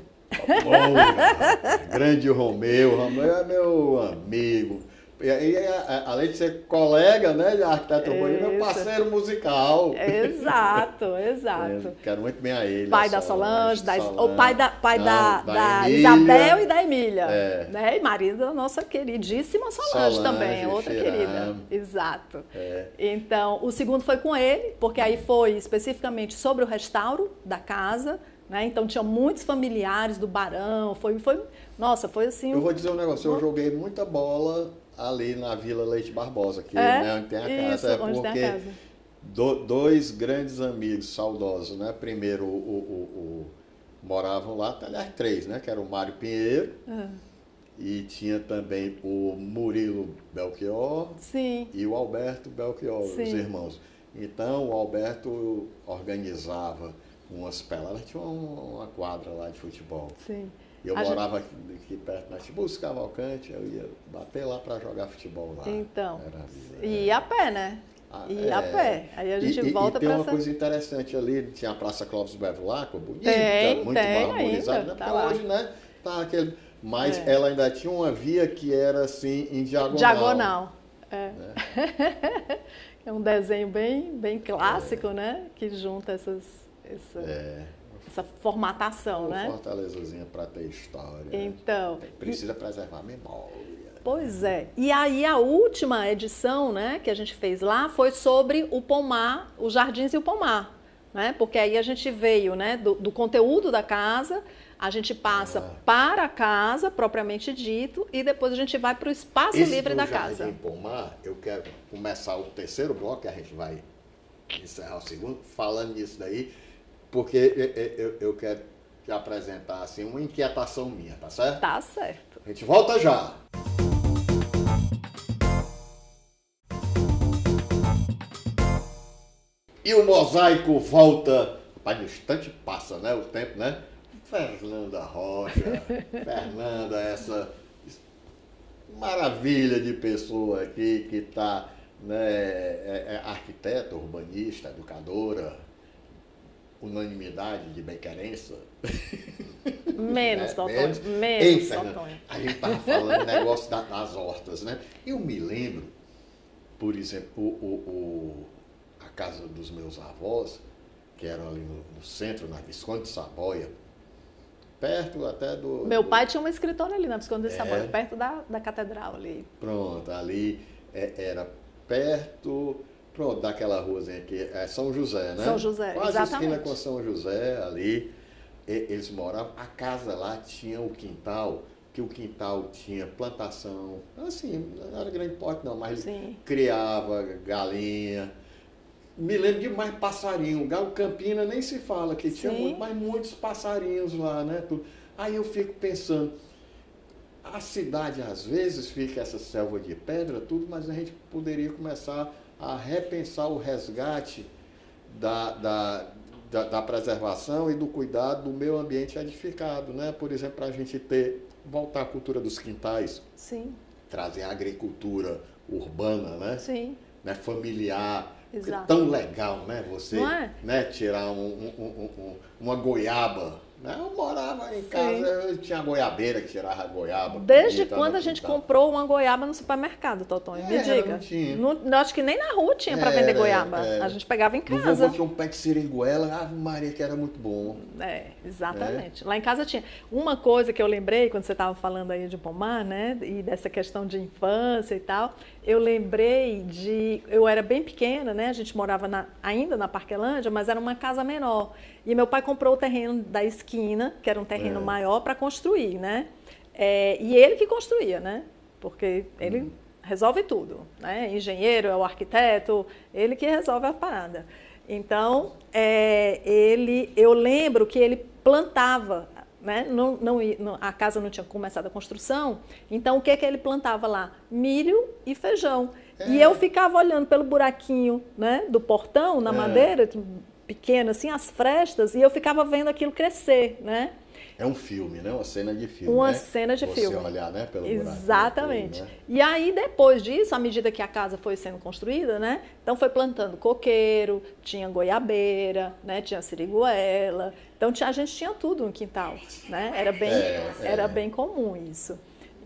Grande Romeu. Romeu é meu amigo. E além de ser colega, né, de arquiteto urbanista, meu parceiro musical. Exato. Quero muito bem a ele. Pai da Solange, o pai da Emília, Isabel e da Emília. É. Né? E marido da nossa queridíssima Solange também, outra querida. Exato. Então, o segundo foi com ele, porque aí foi especificamente sobre o restauro da casa. Né? Então, tinha muitos familiares do Barão. Nossa, foi assim... Eu vou dizer um negócio, eu joguei muita bola ali na Vila Leite Barbosa, que né, onde tem a casa. Isso, onde tem a casa. Dois grandes amigos saudosos, né? Primeiro moravam lá, aliás, 3, né? Que era o Mário Pinheiro, e tinha também o Murilo Belchior. Sim. E o Alberto Belchior, Sim. os irmãos. Então, o Alberto organizava umas peladas, tinha uma quadra lá de futebol. Sim. Eu morava aqui perto, na Tiburcio Cavalcante, eu ia bater lá para jogar futebol lá. Então, Era a vida, e a pé, né? E a pé. Aí a gente volta para essa... tem uma coisa interessante ali, tinha a Praça Clóvis Bevilacqua, bonita, muito marmorizada, né? Porque hoje, né, tá aquele... Mas ela ainda tinha uma via que era assim, em diagonal. Diagonal, né? É um desenho bem clássico, né? Que junta essa formatação, né? Uma fortalezazinha para ter história. Então... Precisa preservar a memória. Pois é. E aí a última edição, né, que a gente fez lá foi sobre o pomar, os jardins e o pomar, né? Porque aí a gente veio, né, do conteúdo da casa, a gente passa para a casa, propriamente dito, e depois a gente vai para o espaço livre da casa. Jardim pomar, eu quero começar o terceiro bloco, que a gente vai encerrar o segundo, falando nisso daí, porque eu quero te apresentar assim, uma inquietação minha, tá certo? Tá certo. A gente volta já! E o mosaico volta, rapaz, no instante passa, né, o tempo, né? Fernanda Rocha, Fernanda, essa maravilha de pessoa aqui que está, né, é arquiteta, urbanista, educadora, unanimidade de bem-querença. Menos, Totônio, menos, Totônio. A gente estava falando do negócio das hortas, né? Eu me lembro, por exemplo, a casa dos meus avós, que eram ali no centro, na Visconde de Saboia, perto até do... Meu pai tinha uma escritório ali na Visconde de Saboia, perto da catedral ali. Pronto, ali era perto, pronto, daquela ruazinha aqui, é São José, né? São José, quase exatamente. Esquina com São José, ali, eles moravam, a casa lá tinha o quintal, que o quintal tinha plantação, assim, não era grande porte não, mas criava galinha. Me lembro de mais passarinho. Galo Campina nem se fala, que tinha muitos passarinhos lá, né? Aí eu fico pensando, a cidade às vezes fica essa selva de pedra, tudo, mas a gente poderia começar a repensar o resgate da preservação e do cuidado do meio ambiente edificado, né? Por exemplo, para a gente voltar à cultura dos quintais, trazer a agricultura urbana, né? Né? Familiar. É tão legal, né? Você né? Tirar uma goiaba. Né? Eu morava em casa, eu tinha goiabeira que tirava a goiaba. Desde quando a gente comprou uma goiaba no supermercado, Totônio? Me diga. Não tinha. Acho que nem na rua tinha para vender goiaba. A gente pegava em casa. Meu vovô tinha um pé de seringuela, Ave Maria, que era muito bom. Exatamente. Lá em casa tinha. Uma coisa que eu lembrei, quando você estava falando aí de pomar, né? E dessa questão de infância e tal, eu lembrei eu era bem pequena, né? A gente morava ainda na Parquelândia, mas era uma casa menor. E meu pai comprou o terreno da esquina, que era um terreno maior, para construir, né? E ele que construía, né? Porque ele resolve tudo, né? Engenheiro, é o arquiteto, ele que resolve a parada. Então, eu lembro que ele plantava, né? A casa não tinha começado a construção, então o que ele plantava lá? Milho e feijão. E eu ficava olhando pelo buraquinho, né, do portão, na madeira, pequeno assim, as frestas, e eu ficava vendo aquilo crescer, né? É um filme, né? Uma cena de filme, Uma cena de filme. Você olhar, né, pelo Exatamente. Buraco, né? E aí, depois disso, à medida que a casa foi sendo construída, né? Então, foi plantando coqueiro, tinha goiabeira, né? Tinha siriguela. Então, a gente tinha tudo no quintal, né? Era bem comum isso.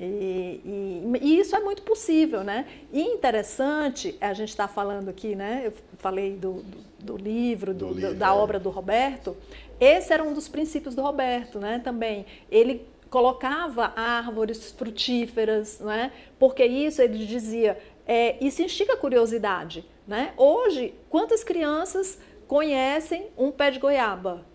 E isso é muito possível, né? E interessante, a gente está falando aqui, né? Eu falei do livro, da obra do Roberto. Esse era um dos princípios do Roberto, né? Também ele colocava árvores frutíferas, né? Porque isso ele dizia, isso instiga a curiosidade, né? Hoje, quantas crianças conhecem um pé de goiaba?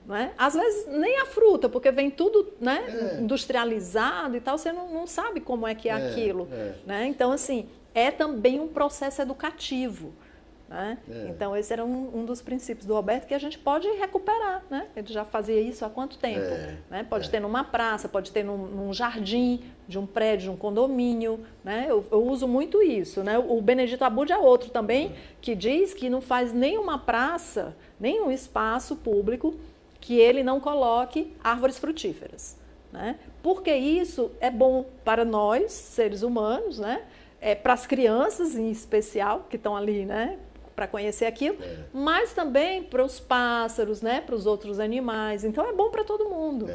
Né? Às vezes nem a fruta, porque vem tudo, né, industrializado e tal, você não sabe como é que é aquilo. Né? Então, assim, é também um processo educativo. Né? Então, esse era um dos princípios do Roberto que a gente pode recuperar. Né? Ele já fazia isso há quanto tempo? Né? Pode ter numa praça, pode ter num jardim de um prédio, de um condomínio. Né? Eu uso muito isso. Né? O Benedito Abud é outro também, que diz que não faz nenhuma praça, nenhum espaço público que ele não coloque árvores frutíferas, né? Porque isso é bom para nós, seres humanos, né? para as crianças em especial, que estão ali, né? Para conhecer aquilo, mas também para os pássaros, né? Para os outros animais. Então é bom para todo mundo.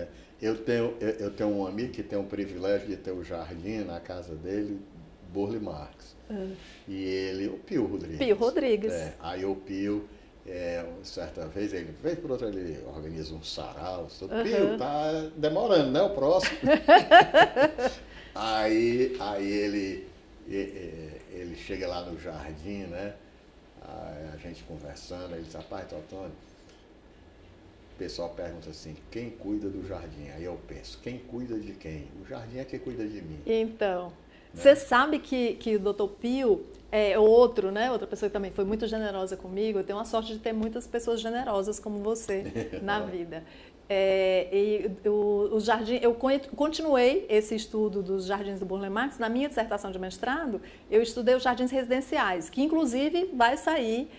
Eu tenho um amigo que tem o privilégio de ter o jardim na casa dele, Burle Marx. E ele, o Pio Rodrigues. Pio Rodrigues. Aí o Pio, certa vez, por outra, ele organiza um sarau. Pio, tá demorando, né? O próximo. aí ele chega lá no jardim, né? A gente conversando, ele diz, rapaz, Teotônio, o pessoal pergunta assim, quem cuida do jardim? Aí eu penso, quem cuida de quem? O jardim é quem cuida de mim. Então, você sabe que o Dr. Pio é outro, né? Outra pessoa que também foi muito generosa comigo. Eu tenho a sorte de ter muitas pessoas generosas como você na vida. O jardim, eu continuei esse estudo dos jardins do Burle Marx. Na minha dissertação de mestrado, eu estudei os jardins residenciais, que inclusive vai sair,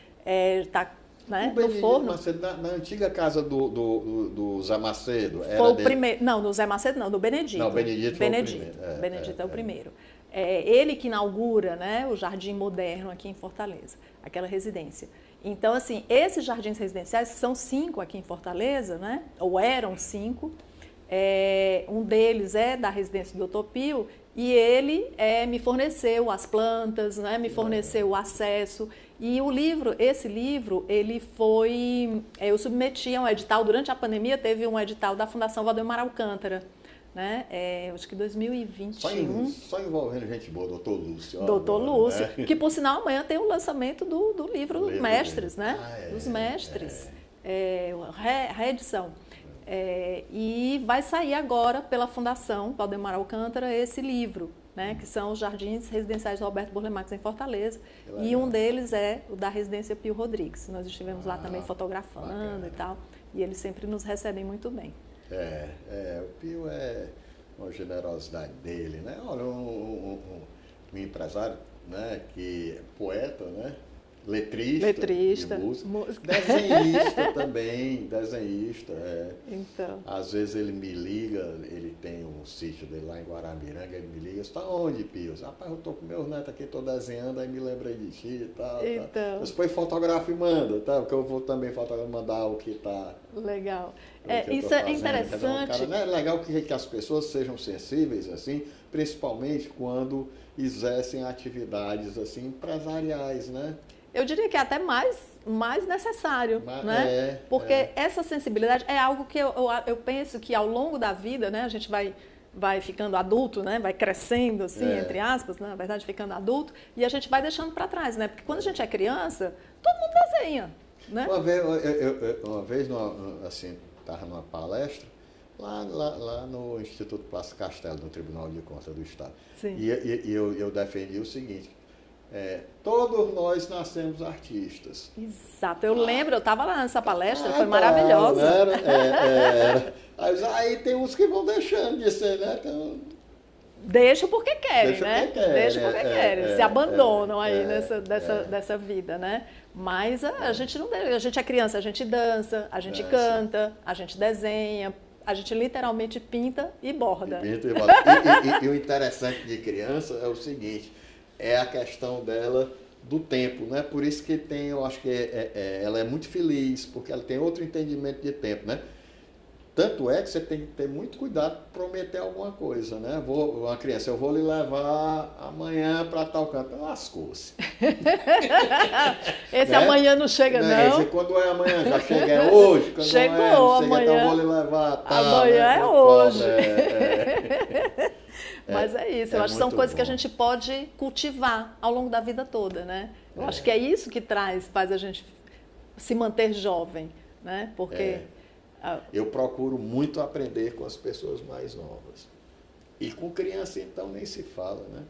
está no forno. Macedo, na antiga casa do Zé Macedo. Foi o primeiro. Não, do Zé Macedo não, do Benedito. Não, Benedito foi o primeiro. Benedito é o primeiro. Ele que inaugura, né, o Jardim Moderno aqui em Fortaleza, aquela residência. Então, assim, esses jardins residenciais, que são 5 aqui em Fortaleza, né, ou eram 5, um deles é da residência do Dr. Pio, e ele me forneceu as plantas, né, me forneceu o acesso. E esse livro, ele foi... eu submeti a um edital, durante a pandemia teve um edital da Fundação Valdemar Alcântara, né? Acho que 2021. Só envolvendo gente boa, doutor Lúcio. Doutor Lúcio, né? Que por sinal amanhã tem o lançamento do livro Mestres, né? Dos Mestres, reedição. E vai sair agora pela Fundação Valdemar Alcântara esse livro, né? Que são os Jardins Residenciais do Roberto Burle Marx em Fortaleza. E um deles é o da Residência Pio Rodrigues. Nós estivemos lá também fotografando e tal. E eles sempre nos recebem muito bem. O Pio uma generosidade dele, né? Olha, um empresário, né, que é poeta, né? Letrista de música. Desenhista também, desenhista. Então. Às vezes ele me liga, ele tem um sítio dele lá em Guaramiranga, ele me liga, você está onde, Pio? Rapaz, eu estou com meus netos aqui, estou desenhando, aí me lembrei de ti e tal. Então. Depois fotografa e manda, tá? Porque eu vou também mandar o que está... Legal. Isso é interessante. É legal que as pessoas sejam sensíveis, assim, principalmente quando exercem atividades assim, empresariais, né? Eu diria que é até mais necessário, né? Porque essa sensibilidade é algo que eu penso que ao longo da vida, né, a gente vai ficando adulto, né, vai crescendo, assim, entre aspas, né, na verdade, ficando adulto, e a gente vai deixando para trás, né? Porque quando a gente é criança, todo mundo desenha, né? Uma vez assim, estava numa palestra, lá no Instituto Plácido Castelo, no Tribunal de Contas do Estado. Sim. E eu defendi o seguinte, todos nós nascemos artistas. Exato, eu lembro, eu estava lá nessa palestra, foi maravilhosa. Aí tem uns que vão deixando de ser, né? Então, deixam porque querem, né? Deixam porque querem, se abandonam aí dessa vida, né? Mas a gente não deixa, a gente é criança, a gente dança, a gente canta, a gente desenha, a gente literalmente pinta e borda. E o interessante de criança é o seguinte, é a questão dela do tempo, né? Por isso que eu acho que ela é muito feliz, porque ela tem outro entendimento de tempo, né? Tanto é que você tem que ter muito cuidado para prometer alguma coisa, né? Uma criança, eu vou lhe levar amanhã para tal canto. Lascou-se. Esse amanhã não chega, não. Quando é amanhã? Já chega, é hoje. Quando chegou, não amanhã. Então eu vou lhe levar. Amanhã é hoje. Mas é isso, eu acho que são coisas que a gente pode cultivar ao longo da vida toda, né? Eu acho que é isso que faz a gente se manter jovem, né? Porque... Eu procuro muito aprender com as pessoas mais novas. E com criança, então, nem se fala, né?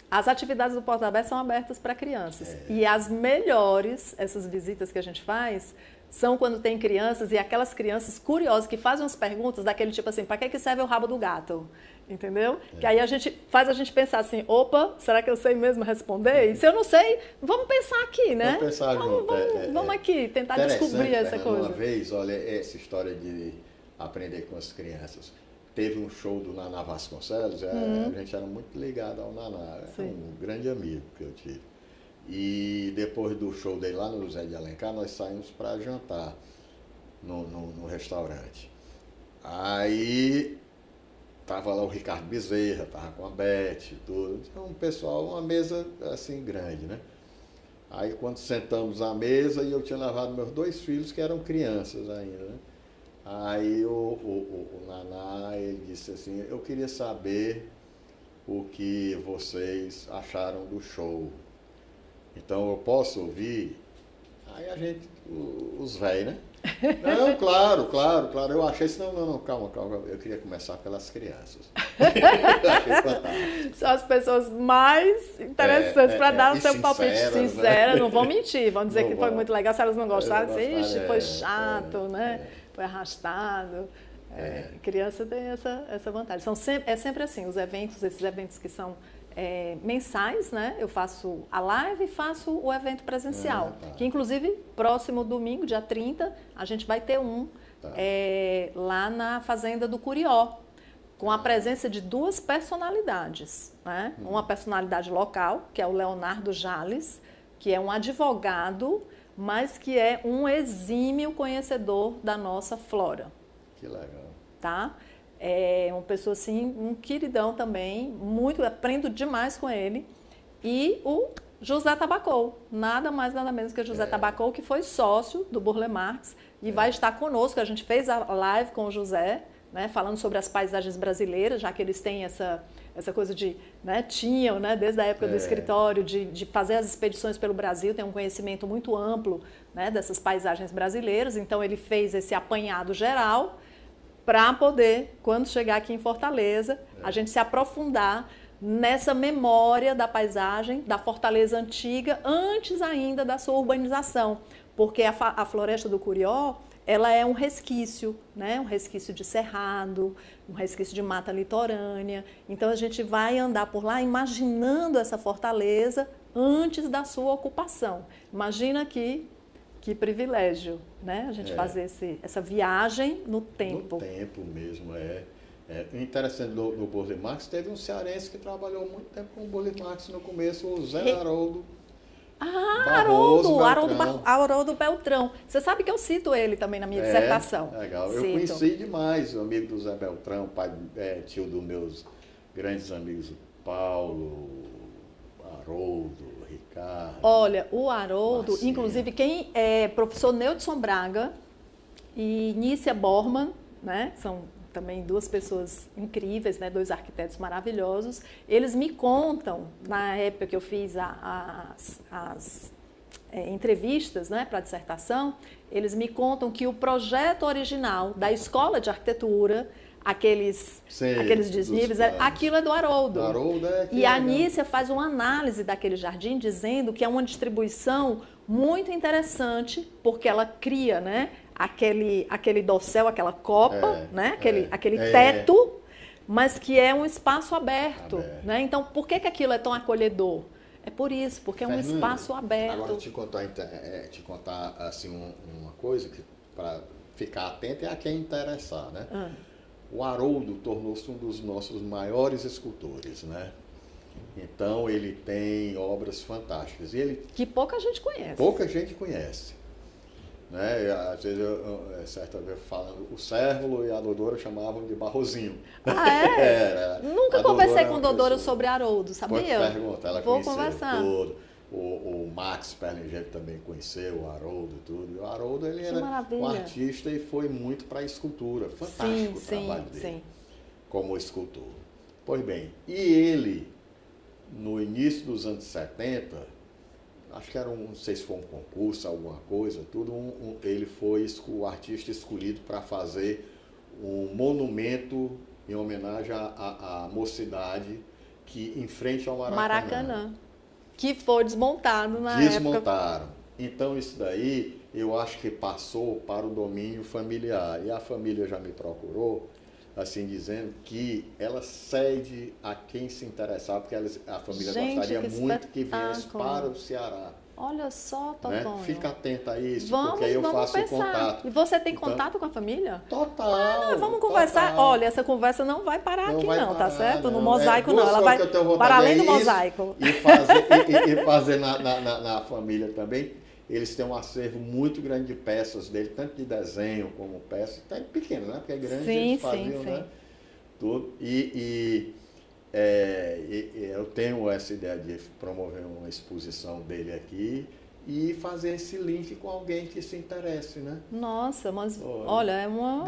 As atividades do Porta Aberta são abertas para crianças. E as melhores, essas visitas que a gente faz, são quando tem crianças e aquelas crianças curiosas que fazem umas perguntas daquele tipo assim, para que serve o rabo do gato? Entendeu? Que aí faz a gente pensar assim, opa, será que eu sei mesmo responder? E se eu não sei, vamos pensar aqui, né? Vamos pensar junto. Vamos aqui, tentar descobrir essa coisa. Uma vez, olha, essa história de aprender com as crianças. teve um show do Naná Vasconcelos, a gente era muito ligado ao Naná, é um grande amigo que eu tive. E depois do show dele lá no José de Alencar, nós saímos para jantar no restaurante. Aí tava lá o Ricardo Bezerra, tava com a Beth, tudo. Então, um pessoal, uma mesa assim grande, né? Aí quando sentamos à mesa, e eu tinha levado meus 2 filhos, que eram crianças ainda, né? Aí o Naná, ele disse assim, eu queria saber o que vocês acharam do show. Então eu posso ouvir? Aí a gente, os velhos, né? Não, claro. Eu achei assim, não, calma. Eu queria começar pelas crianças. Achei fantástico. São as pessoas mais interessantes para dar o seu palpite sincero, né? Não vão mentir, vão dizer que foi muito legal. Se elas não gostaram, foi chato, né? Foi arrastado. Criança tem essa vantagem. É sempre assim, esses eventos que são mensais, né? Eu faço a live e faço o evento presencial. Que inclusive, próximo domingo, dia 30, a gente vai ter lá na Fazenda do Curió, com a presença de 2 personalidades, né? Uma personalidade local, que é o Leonardo Jales, que é um advogado, mas que é um exímio conhecedor da nossa flora. Que legal. Tá? É uma pessoa assim, um queridão também, aprendo demais com ele. E o José Tabacou, nada mais nada menos que o José Tabacou, que foi sócio do Burle Marx e vai estar conosco. A gente fez a live com o José, né, falando sobre as paisagens brasileiras, já que eles têm essa coisa de, né, tinham, né, desde a época do escritório, de fazer as expedições pelo Brasil, tem um conhecimento muito amplo, né, dessas paisagens brasileiras. Então ele fez esse apanhado geral para poder, quando chegar aqui em Fortaleza, a gente se aprofundar nessa memória da paisagem, da Fortaleza antiga, antes ainda da sua urbanização. Porque a Floresta do Curió, ela é um resquício, né? Um resquício de cerrado, um resquício de mata litorânea. Então, a gente vai andar por lá imaginando essa fortaleza antes da sua ocupação. Imagina que privilégio, né? A gente fazer essa viagem no tempo. No tempo mesmo, O interessante do Burle Marx, teve um cearense que trabalhou muito tempo com o Burle Marx no começo, o Zé Haroldo. Haroldo Beltrão. Você sabe que eu cito ele também na minha dissertação. Legal. Eu conheci demais o amigo do Zé Beltrão, tio dos meus grandes amigos, Paulo, Haroldo, Ricardo. Olha, o Haroldo, Marcinha. Inclusive, quem é professor Neudson Braga e Nícia Borman, né? São também 2 pessoas incríveis, né? 2 arquitetos maravilhosos. Eles me contam, na época que eu fiz as entrevistas, né, para a dissertação, eles me contam que o projeto original da Escola de Arquitetura, aqueles desníveis, aquilo é do Haroldo. E a Nícia faz uma análise daquele jardim, dizendo que é uma distribuição muito interessante, porque ela cria, né, aquele dossel, aquela copa, né, aquele teto, mas que é um espaço aberto. Né? Então, por que aquilo é tão acolhedor? É por isso, porque é um espaço aberto. Agora, te contar assim, uma coisa que, para ficar atento, é a quem interessar, né? O Haroldo tornou-se um dos nossos maiores escultores, né? Então, ele tem obras fantásticas. Que pouca gente conhece. Pouca gente conhece. Né? Às vezes, certa vez falando, o Cérvulo e a Dodora chamavam de Barrozinho. Nunca conversei com a Dodora sobre Haroldo, sabia? Pode perguntar, ela Vou conheceu conversar. tudo. O Max Perlinger também conheceu o Haroldo e tudo. E o Haroldo, ele era um artista e foi muito para a escultura. Fantástico o trabalho dele como escultor. Pois bem, e ele, no início dos anos 70, acho que era não sei se foi um concurso, alguma coisa, tudo, ele foi o artista escolhido para fazer um monumento em homenagem à mocidade que em frente ao Maracanã. Que foi desmontado na época. Desmontaram. Então, isso daí, eu acho que passou para o domínio familiar. E a família já me procurou, assim, dizendo que ela cede a quem se interessar, porque a família gostaria muito que viesse para o Ceará. Olha só, né? Totonho. Fica atenta a isso, Vamos, porque aí eu vamos faço pensar. o contato. E você tem Então, contato com a família? Total. Vamos conversar. Total. Olha, essa conversa não vai parar Não aqui vai não, tá parar, certo? No não. mosaico não. Duas Ela coisas vai que eu tenho vontade para além do é isso, mosaico. E fazer na família também. Eles têm um acervo muito grande de peças dele, tanto de desenho como peças. Tá pequeno, né? Porque é grande, Sim, eles faziam, sim. né? Tudo. E eu tenho essa ideia de promover uma exposição dele aqui e fazer esse link com alguém que se interesse, né? Nossa, mas olha, é uma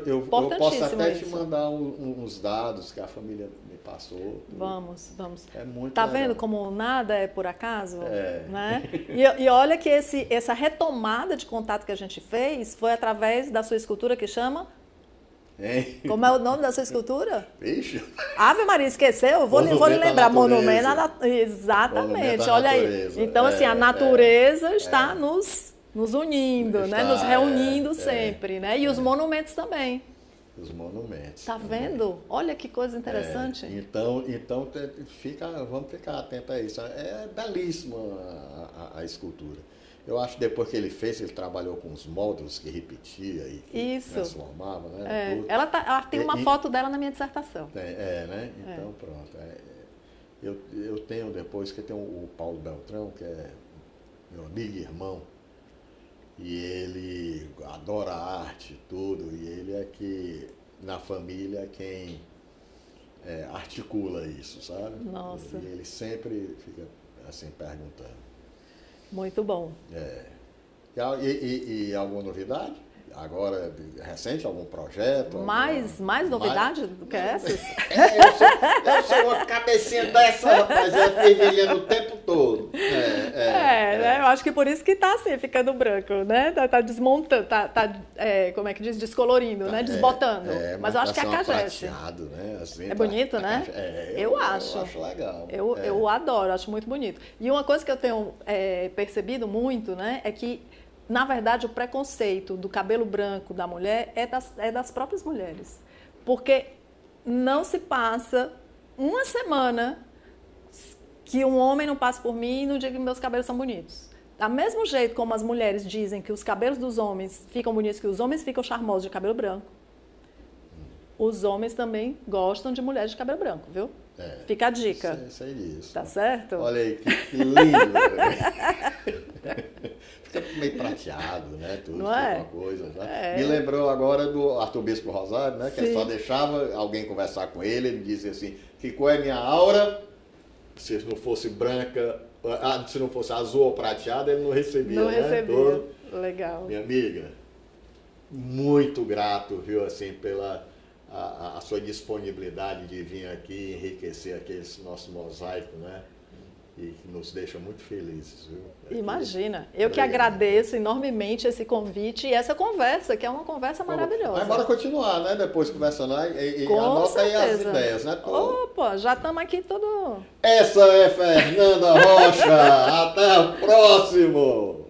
eu posso até isso. te mandar uns dados que a família me passou. Tudo. Vamos. É muito Tá legal. vendo como nada é por acaso? É. Né? E olha que essa retomada de contato que a gente fez foi através da sua escultura que chama... Hein? Como é o nome da sua escultura? Vixe. Ave Maria, esqueceu? Vou lhe lembrar. Monumento à Exatamente, Monumento à olha natureza. aí. Então, assim, a natureza está nos unindo, né? Nos reunindo sempre, né? E os monumentos também. Os monumentos. Tá vendo? Olha que coisa interessante. Então vamos ficar atentos a isso. É belíssima a escultura. Eu acho que depois que ele fez, ele trabalhou com os módulos que repetia e que transformava, né? Ela tem uma foto dela na minha dissertação. Né? Então, pronto. Eu tenho depois que tem o Paulo Beltrão, que é meu amigo e irmão, e ele adora arte e tudo, e ele é que, na família, quem articula isso, sabe? Nossa. E ele sempre fica assim perguntando. Muito bom. E alguma novidade? Agora, recente, algum projeto? Mais novidade do que essas? Eu sou uma cabecinha dessa, rapaz, fervilhando o tempo todo. Né? Eu acho que por isso que tá assim, ficando branco, né? Tá desmontando, como é que diz? Descolorindo, né? Desbotando. Mas eu acho que é a cageste. Né? Assim, é bonito, né? Eu acho. Eu acho legal. Eu adoro, acho muito bonito. E uma coisa que eu tenho percebido muito, né? É que na verdade, o preconceito do cabelo branco da mulher é das próprias mulheres. Porque não se passa uma semana que um homem não passe por mim e não diga que meus cabelos são bonitos. Do mesmo jeito como as mulheres dizem que os cabelos dos homens ficam bonitos, que os homens ficam charmosos de cabelo branco, os homens também gostam de mulheres de cabelo branco, viu? Fica a dica. Sei disso. Tá certo? Olha aí, que lindo. Fica meio prateado, né? Tudo, não é? Uma coisa. Né? Me lembrou agora do Arthur Bispo Rosário, né? Que ele só deixava alguém conversar com ele, ele dizia assim, que qual é a minha aura? Se não fosse branca, se não fosse azul ou prateada, ele não recebia. Não né? recebia. Legal. Minha amiga, muito grato, viu, assim, pela a sua disponibilidade de vir aqui enriquecer esse nosso mosaico, né? E que nos deixa muito felizes, viu? Imagina, eu que agradeço enormemente esse convite e essa conversa, que é uma conversa maravilhosa. Mas bora continuar, né? Depois conversando e com anota certeza. Aí as ideias, né? Opa, já estamos aqui todo... Essa é Fernanda Rocha, até o próximo!